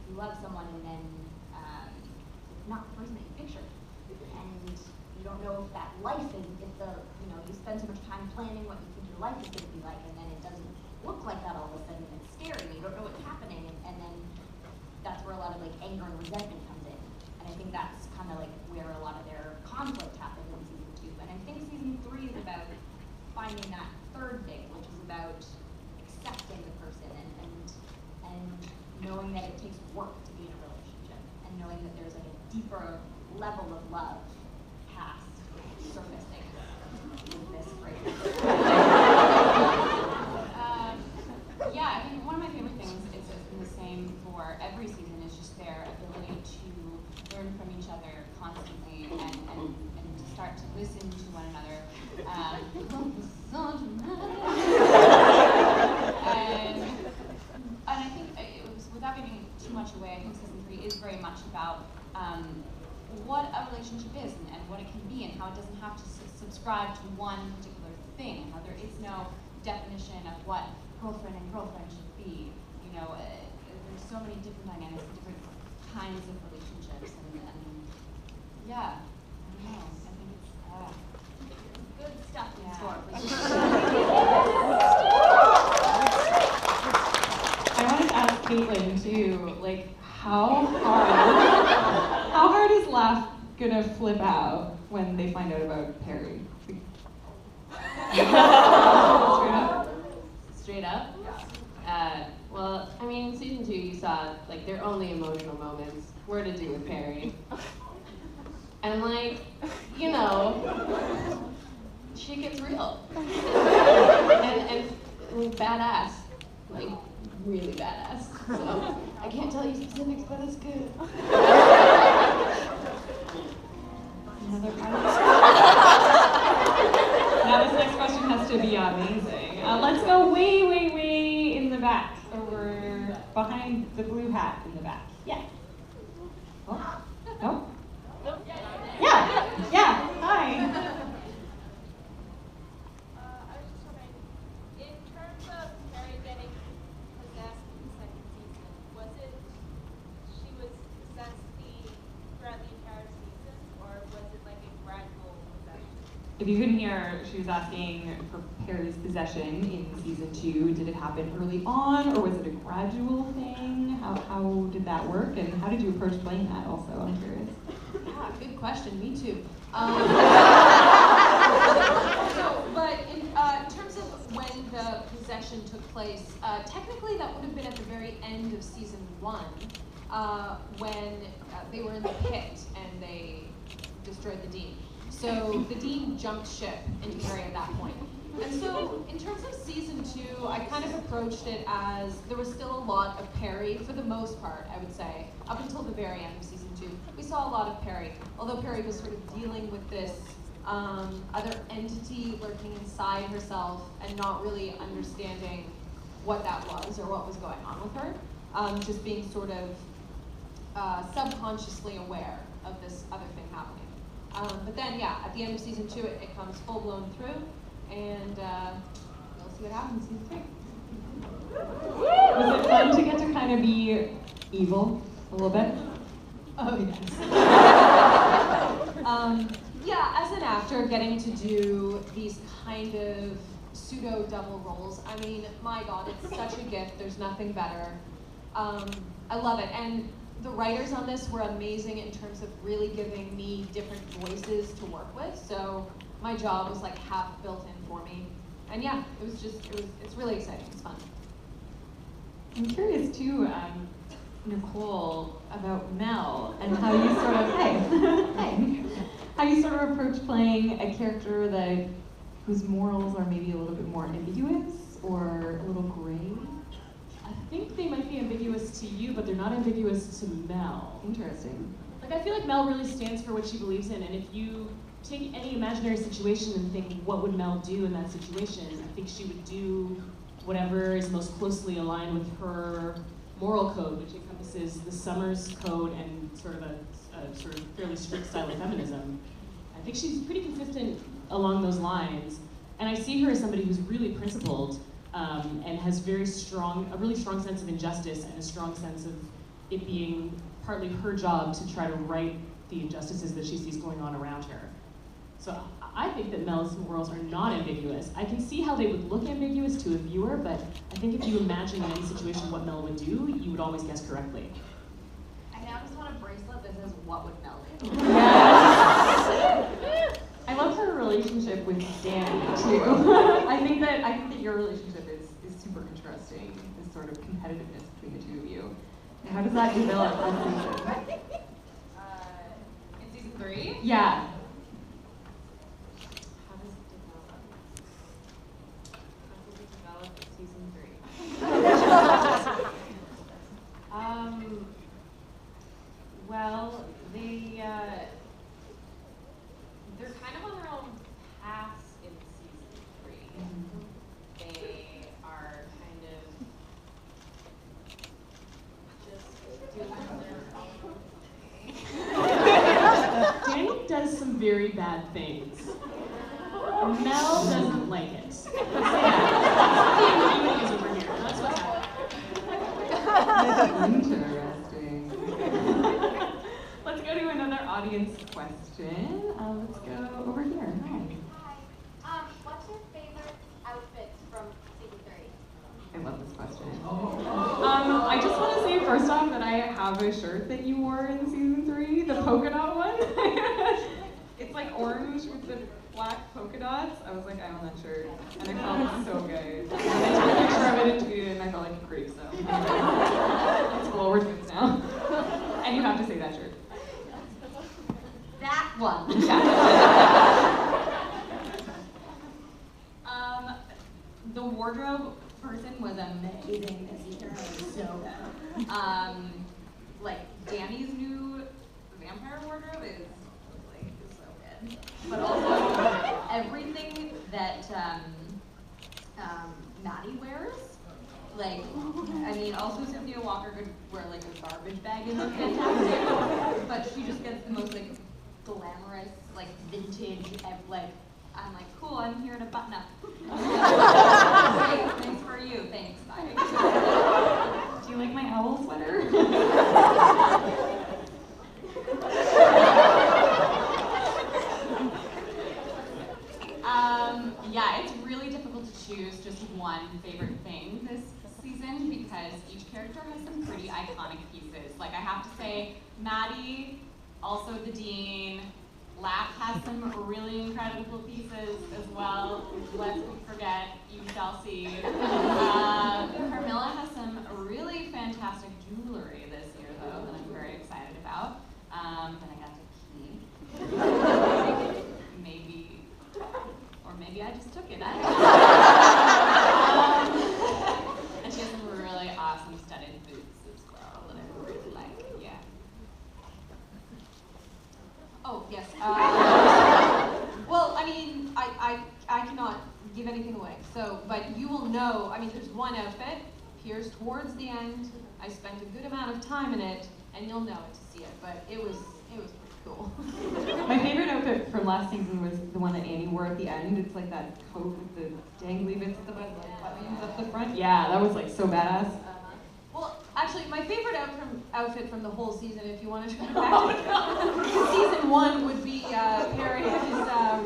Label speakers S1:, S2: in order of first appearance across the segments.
S1: you love someone and then not the person that you pictured, and you don't know if that life is, if the, you spend so much time planning what you think your life is going to be like, and then it doesn't look like that all of a sudden, and it's scary, you don't know what's happening, and then that's where a lot of like anger and resentment comes in, and I think that's kind of like where a lot of their conflict happens in season 2, and I think season 3 is about finding that third thing, which is about accepting the person and knowing that it takes work to be in a relationship, and knowing that there's like a deeper level of love past surfacing with this phrase.
S2: Yeah, I think one of my favorite things is the same for every season, is just their ability to learn from each other constantly and to start to listen to one another. And I think it was, without giving too much away, I think season 3 is very much about what a relationship is and what it can be, and how it doesn't have to subscribe to one particular thing, and how there is no definition of what girlfriend and girlfriend should be. There's so many different dynamics and different kinds of relationships, and yeah, I don't know. I think it's
S1: Good stuff in store.
S3: I wanted to ask Caitlin too, like how hard is Laugh gonna flip out when they find out about Perry?
S4: Straight up? Well, I mean, in season 2, you saw, like, their only emotional moments were to do with Perry. And, like, she gets real. and badass. Like, really badass. So, I can't tell you specifics, but it's good.
S3: Another Now this next question has to be amazing. Let's go way in the back, over behind the blue hat in the back. Yeah. Oh? No? Yeah. Hi.
S5: I was just wondering, in terms of Perry getting possessed in the second season, was it she was possessed throughout the entire season, or was it like a gradual possession?
S3: If you couldn't hear, she was asking for Perry's possession in season 2. Did it happen early on, or was it a gradual thing? How did that work, and how did you approach playing that also? I'm curious.
S2: Yeah, good question. Me too. But in terms of when the possession took place, technically that would have been at the very end of season 1, when they were in the pit and they destroyed the Dean. So the Dean jumped ship into Perry at that point. And so in terms of season 2, I kind of approached it as there was still a lot of Perry, for the most part, I would say, up until the very end of season 2. We saw a lot of Perry, although Perry was sort of dealing with this other entity lurking inside herself and not really understanding what that was or what was going on with her, just being sort of subconsciously aware of this other thing happening. But then, yeah, at the end of season 2, it comes full-blown through, and we'll see what happens in season 3.
S3: Was it fun to get to kind of be evil a little bit?
S2: Oh, yes. Yeah, as an actor, getting to do these kind of pseudo-double roles, I mean, my God, it's such a gift. There's nothing better. I love it. And the writers on this were amazing in terms of really giving me different voices to work with. So my job was like half built in for me. And yeah, it's really exciting. It's fun.
S3: I'm curious too, Nicole, about Mel and how you sort of, how you sort of approach playing a character whose morals are maybe a little bit more ambiguous or a little gray.
S6: I think they might be ambiguous to you, but they're not ambiguous to Mel.
S3: Interesting.
S6: Like, I feel like Mel really stands for what she believes in, and if you take any imaginary situation and think, what would Mel do in that situation? I think she would do whatever is most closely aligned with her moral code, which encompasses the Summers Code and sort of a sort of fairly strict style of feminism. I think she's pretty consistent along those lines, and I see her as somebody who's really principled and has a really strong sense of injustice and a strong sense of it being partly her job to try to right the injustices that she sees going on around her. So I think that Mel's morals are not ambiguous. I can see how they would look ambiguous to a viewer, but I think if you imagine in any situation what Mel would do, you would always guess correctly.
S1: I now just want a bracelet that says, "What would Mel do?"
S3: Yes. I love her relationship with Danny too. I think that your relationship is super interesting. This sort of competitiveness between the two of you. How does that develop on season?
S2: In season 3?
S3: Yeah.
S6: How does it develop in season 3? Well, they're kind of on their own paths in season 3. They are kind of just doing their own thing. Danny does some very bad things. Mel doesn't like it. That's the ambiguity is over here. That's what's happening.
S3: Interesting. Let's go to another audience question. Let's go over here. Hi.
S5: What's your favorite outfit from season 3?
S3: I love this question. I just want to say first off that I have a shirt that you wore in season 3, the polka dot one. It's like orange with the black polka dots. I was like, I own that shirt, and I felt so good. And I took a picture of it and tweeted it, and I felt like a creep. So it's cool. We're twins now, and you have to say that shirt.
S1: That one. The wardrobe person was amazing this year. It was so good. Like Danny's new vampire wardrobe is so good. But also everything that Maddie wears. Like, I mean, also Cynthia Walker could wear like a garbage bag and look fantastic. But she just gets the most like glamorous, like vintage, like, I'm like, cool, I'm here in a button up. Great, thanks for you, thanks, bye.
S3: Do you like my owl sweater?
S1: Yeah, it's really difficult to choose just one favorite thing this season because each character has some pretty iconic pieces. Like, I have to say, Maddie, also the Dean, Lap has some really incredible pieces as well. Let's forget, you shall see. Carmilla has some really fantastic jewelry this year, though, that I'm very excited about. That I got to keep. Maybe I just took it. I don't know. And she has some really awesome studded boots as well that I really like. Yeah. Oh, yes. Well, I mean, I cannot give anything away. So, but you will know, I mean, there's one outfit, appears towards the end. I spent a good amount of time in it, and you'll know it to see it, but it was pretty cool.
S3: My favorite outfit from last season was the one that Annie wore at the end. It's like that coat with the dangly bits at the buttons up the front. Yeah, that was like so badass.
S1: Well, actually, my favorite outfit from the whole season, if you want to try to back to season 1, would be Perry's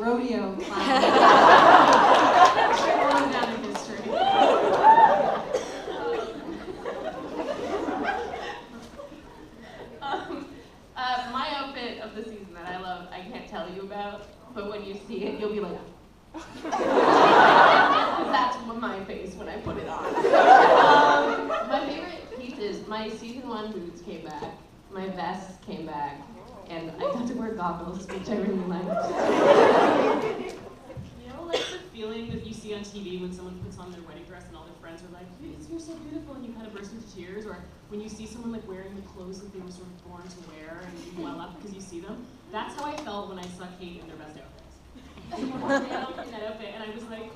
S1: rodeo clown. Going down in history. My outfit of the season that I love, I can't tell you about, but when you see it, you'll be like, that's my face when I put it on. My favorite pieces, my season 1 boots came back, my vests came back, and I got to wear goggles, which I really liked.
S6: You know, like the feeling that you see on TV when someone puts on their wedding dress and all their friends are like, you're so beautiful, and you kind of burst into tears, or when you see someone like wearing the clothes that they were sort of born to wear and you well up because you see them. That's how I felt when I saw Kate in their best outfits. They were walking out in that outfit, and I was like,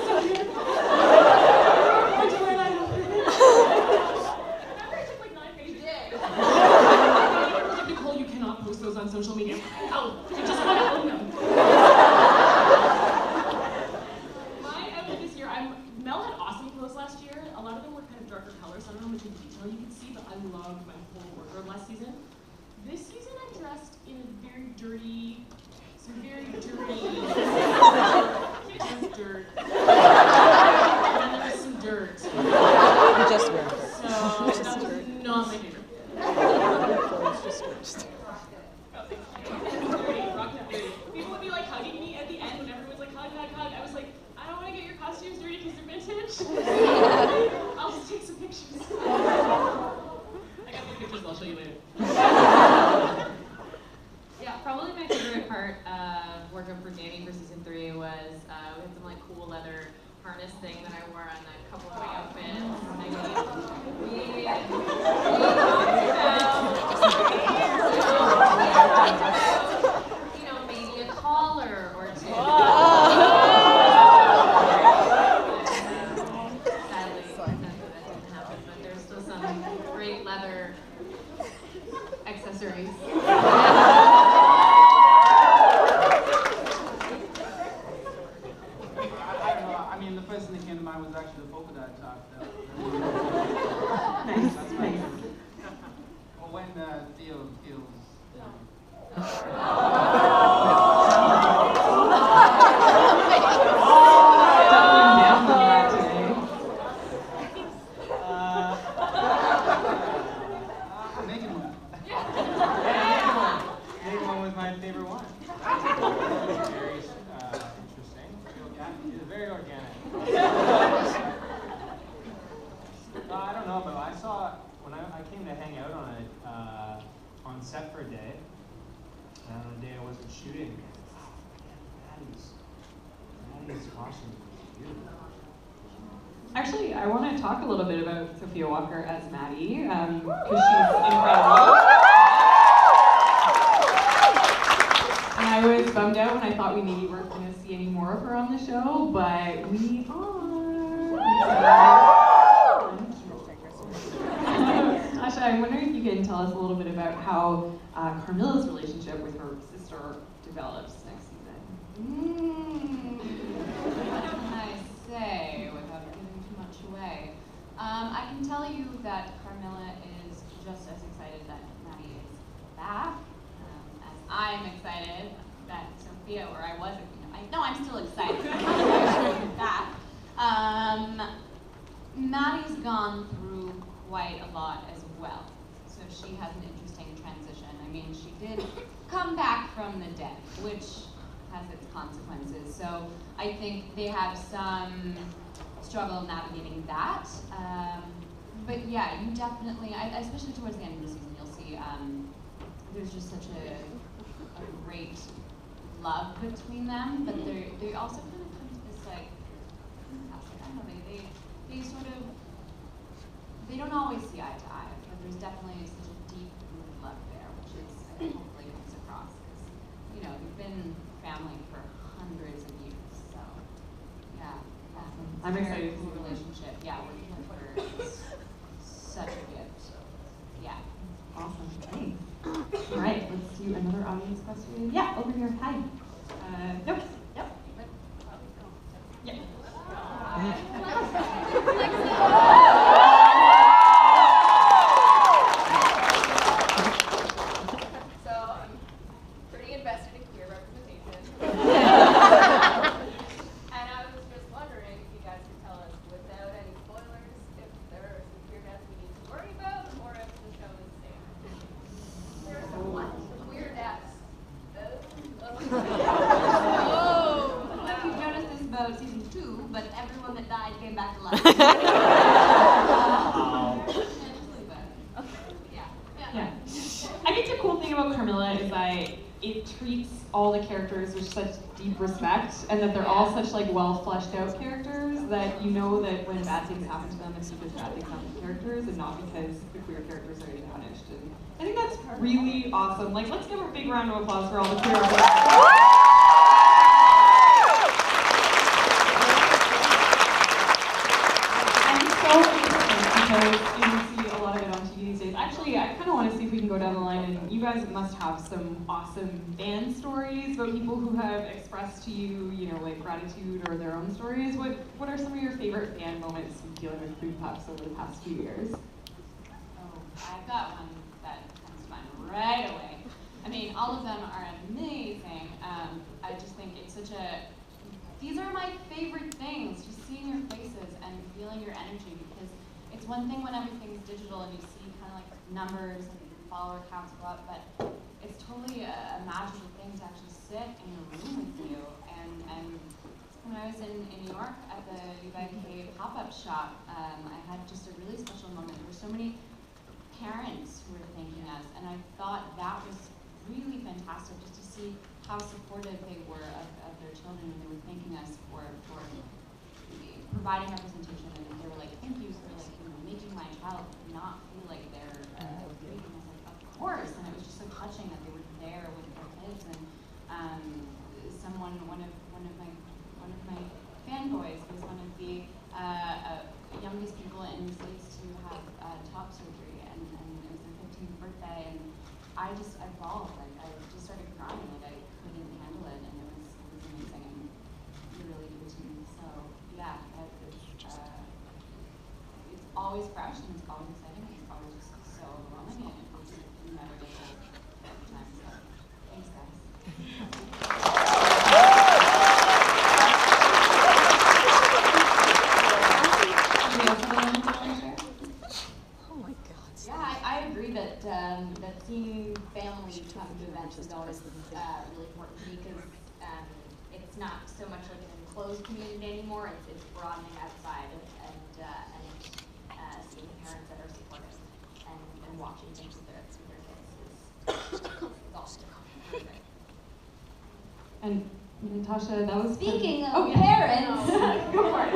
S6: so beautiful. Where'd you wear that outfit? Remember, it took like 9 pages. Nicole, you cannot post those on social media. Oh, I just want to own them. My outfit this year, Mel had awesome clothes last year. A lot of them were darker colors on them, which in detail you can see, but I loved my whole wardrobe last season. This season I dressed in a very dirty, some very dirty, dirt. And then there was some dirt.
S7: Just wear
S6: So that was not my favorite. People would be like hugging me at the end when everyone's like hug, hug, hug. I was like, I don't want to get your costumes dirty because they're vintage. I'll just take some pictures. I got some pictures I'll show you later.
S3: Yeah, probably my favorite part of wardrobe for Danny for season 3 was we had some like cool leather harness thing that I wore on a couple of my outfits. We talked about, you know, maybe a collar or two. Sadly, that didn't happen, but there's still some great leather accessories.
S8: The first thing that came to mind was actually the polka dot top.
S3: Nice,
S8: That's
S3: nice.
S8: Or when Theo feels. Naked one. Naked one was my favorite one. Very interesting. It's very organic. I don't know, but I saw when I came to hang out on set for a day, and on a day I wasn't shooting. Maddie's costume was beautiful.
S3: Actually, I want to talk a little bit about Sophia Walker as Maddie, because she's incredible. And I was bummed out when I thought we maybe weren't going to see any more of her on the show, but we are. Asha, I'm wondering if you can tell us a little bit about how Carmilla's relationship with her sister develops next season.
S2: What can I say without giving too much away? I can tell you that Carmilla is just as excited that Maddie is back as I'm excited that Sophia, or I wasn't, I'm still excited that she's back. Maddie's gone through quite a lot as well, so she has an interesting transition. I mean, she did come back from the dead, which has its consequences. So I think they have some struggle navigating that. But yeah, you definitely, especially towards the end of the season, you'll see there's just such a great love between them, but they also kind of come to this like, I don't know, they sort of, they don't always see eye to eye, but there's definitely such a deep love there, which is hopefully comes across, because, you know, they've been family for hundreds of years, so, yeah.
S3: I'm excited to see
S2: the relationship, yeah, working with her is such a gift, so, yeah.
S3: Awesome, thanks. All right, let's do another audience question. Yeah, over here, hi. Nope. Yep. Yeah.
S4: So I'm pretty invested in queer representation. And I was just wondering if you guys could tell us, without any spoilers, if there are some queer deaths we need to worry about, or if the show is safe. There's some what? Queer deaths.
S1: I don't know if you've noticed this about season 2, but everyone that died came back to life.
S3: Yeah. I think the cool thing about Carmilla is that it treats all the characters with such deep respect, and that they're all such like well fleshed out characters that you know that when bad things happen to them, it's because bad things happen to characters, and not because the queer characters are getting punished. And I think that's really awesome. Like, let's give a big round of applause for all the queer characters. And it's so interesting because you see a lot of it on TV these days. Actually, I kind of want want to see if we can go down the line, and you guys must have some awesome fan stories about people who have expressed to you, you know, like gratitude or their own stories. What are some of your favorite fan moments dealing with Food Pups over the past few years?
S9: Oh, I've got one that comes to mind right away. I mean, all of them are amazing. I just think it's such a, these are my favorite things, just seeing your faces and feeling your energy, because it's one thing when everything's digital and you see kind of like numbers and follower counts go up, but it's totally a magical thing to actually sit in a room with you. And when I was in New York at the UBK pop-up shop, I had just a really special moment. There were so many parents who were thanking us, and I thought that was really fantastic just to see how supportive they were of their children, and they were thanking us for providing representation, and they were like, thank you for like, you know, making my child not feel like they're grieving. I was like, of course, and it was just so touching that they were there with their kids. And one of my fanboys was one of the youngest people in the States to have top surgery, and it was their 15th birthday, and I bawled, like I just started crying, like I couldn't handle it, and it was amazing and really good to me. So yeah, it's always fresh and it's always exciting and it's always just so overwhelming, and it's never gets old every time. So thanks, guys. Yeah, I agree that that seeing family come to events is always really important to me, because it's not so much like an enclosed community anymore. It's broadening outside and seeing parents that are supportive and watching things with their kids is also great.
S3: And Natasha, that was
S1: Speaking
S3: oh,
S1: of
S3: yeah.
S1: parents,
S3: Go for it.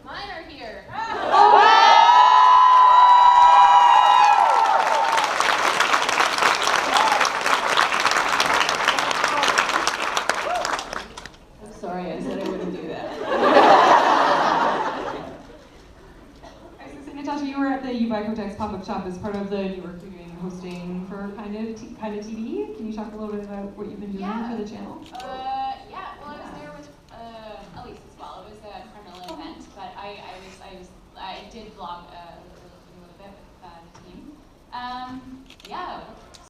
S9: Mine are here.
S3: I'm sorry, I said I wouldn't do that. I was gonna say, Natasha, you were at the UBI pop-up shop as part of the New York Doing hosting for kind of TV. Can you talk a little bit about what you've been doing for the channel?
S9: Yeah. Well, I was there with Elise as well. It was a Carmilla event, but I did vlog a little bit with the team. Yeah,